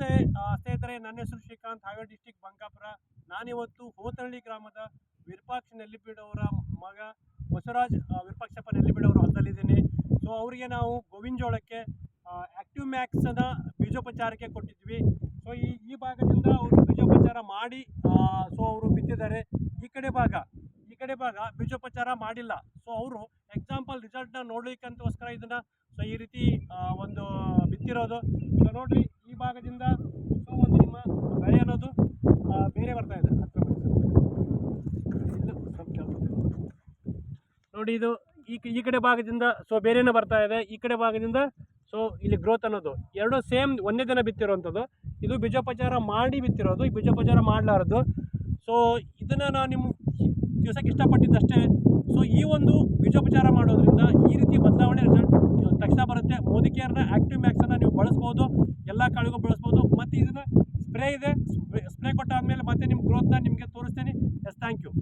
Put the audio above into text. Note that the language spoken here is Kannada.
ನಮಸ್ತೆ ಸ್ನೇಹಿತರೆ, ನನ್ನ ಹೆಸರು ಶ್ರೀಕಾಂತ್, ಹಾವೇರಿ ಡಿಸ್ಟಿಕ್ ಬಂಕಾಪುರ. ನಾನಿವತ್ತು ಹೋತನಹಳ್ಳಿ ಗ್ರಾಮದ ವಿರೂಪಾಕ್ಷ ನೆಲ್ಲಿಬೀಡು ಅವರ ಮಗ ಬಸವರಾಜ್ ವಿರೂಪಾಕ್ಷಪ್ಪ ನೆಲ್ಲಿಬೀಡು ಅವರ ಹೊಲದಲ್ಲಿದ್ದೀನಿ. ಸೊ ಅವರಿಗೆ ನಾವು ಗೋವಿನ ಜೋಳಕ್ಕೆ ಆಕ್ಟಿವ್ ಮ್ಯಾಕ್ಸನ್ನು ಬೀಜೋಪಚಾರಕ್ಕೆ ಕೊಟ್ಟಿದ್ವಿ. ಸೊ ಈ ಭಾಗದಿಂದ ಅವರು ಬೀಜೋಪಚಾರ ಮಾಡಿ ಸೊ ಅವರು ಬಿತ್ತಿದ್ದಾರೆ. ಈ ಕಡೆ ಭಾಗ ಬೀಜೋಪಚಾರ ಮಾಡಿಲ್ಲ. ಸೊ ಅವರು ಎಕ್ಸಾಂಪಲ್ ರಿಸಲ್ಟ್ನ ನೋಡ್ಲಿಕ್ಕಂತೋಸ್ಕರ ಇದನ್ನು ಸೊ ಈ ರೀತಿ ಒಂದು ಬಿತ್ತಿರೋದು. ಸೊ ನೋಡ್ರಿ, ಈ ಭಾಗದಿಂದ ಸೊ ಒಂದು ನಿಮ್ಮ ಬೆಳೆ ಅನ್ನೋದು ಬೇರೆ ಬರ್ತಾ ಇದೆ. ನೋಡಿ, ಇದು ಈ ಕಡೆ ಭಾಗದಿಂದ ಸೊ ಬೇರೆನೇ ಬರ್ತಾ ಇದೆ. ಈ ಕಡೆ ಭಾಗದಿಂದ ಸೊ ಇಲ್ಲಿ ಗ್ರೋತ್ ಅನ್ನೋದು ಎರಡು ಸೇಮ್ ಒಂದೇ ದಿನ ಬಿತ್ತಿರೋವಂಥದ್ದು. ಇದು ಬೀಜೋಪಚಾರ ಮಾಡಿ ಬಿತ್ತಿರೋದು, ಈ ಬೀಜೋಪಚಾರ ಮಾಡಲಾರದು. ಸೊ ಇದನ್ನು ನಾನು ನಿಮ್ಗೆ ತಿಳಿಸೋಕೆ ಇಷ್ಟಪಟ್ಟಿದ್ದಷ್ಟೇ. ಸೊ ಈ ಒಂದು ಬೀಜೋಪಚಾರ ಮಾಡೋದ್ರಿಂದ ಈ ರೀತಿ ಬದಲಾವಣೆ ರಿಸಲ್ಟ್ ತಕ್ಷಣ ಬರುತ್ತೆ. ಮೋದಿ ಕೇರ್ನ ಆಕ್ಟಿವ್ ಮ್ಯಾಕ್ಸನ್ನು ನೀವು ಬಳಸ್ಬೋದು, ಎಲ್ಲ ಕಾಳಿಗೂ ಬಳಸ್ಬೋದು. ಮತ್ತು ಇದನ್ನು ಸ್ಪ್ರೇ ಇದೆ, ಸ್ಪ್ರೇ ಕೊಟ್ಟಾದ್ಮೇಲೆ ಮತ್ತೆ ನಿಮ್ಮ ಗ್ರೋತ್ನ ನಿಮಗೆ ತೋರಿಸ್ತೇನೆ. Yes, thank you.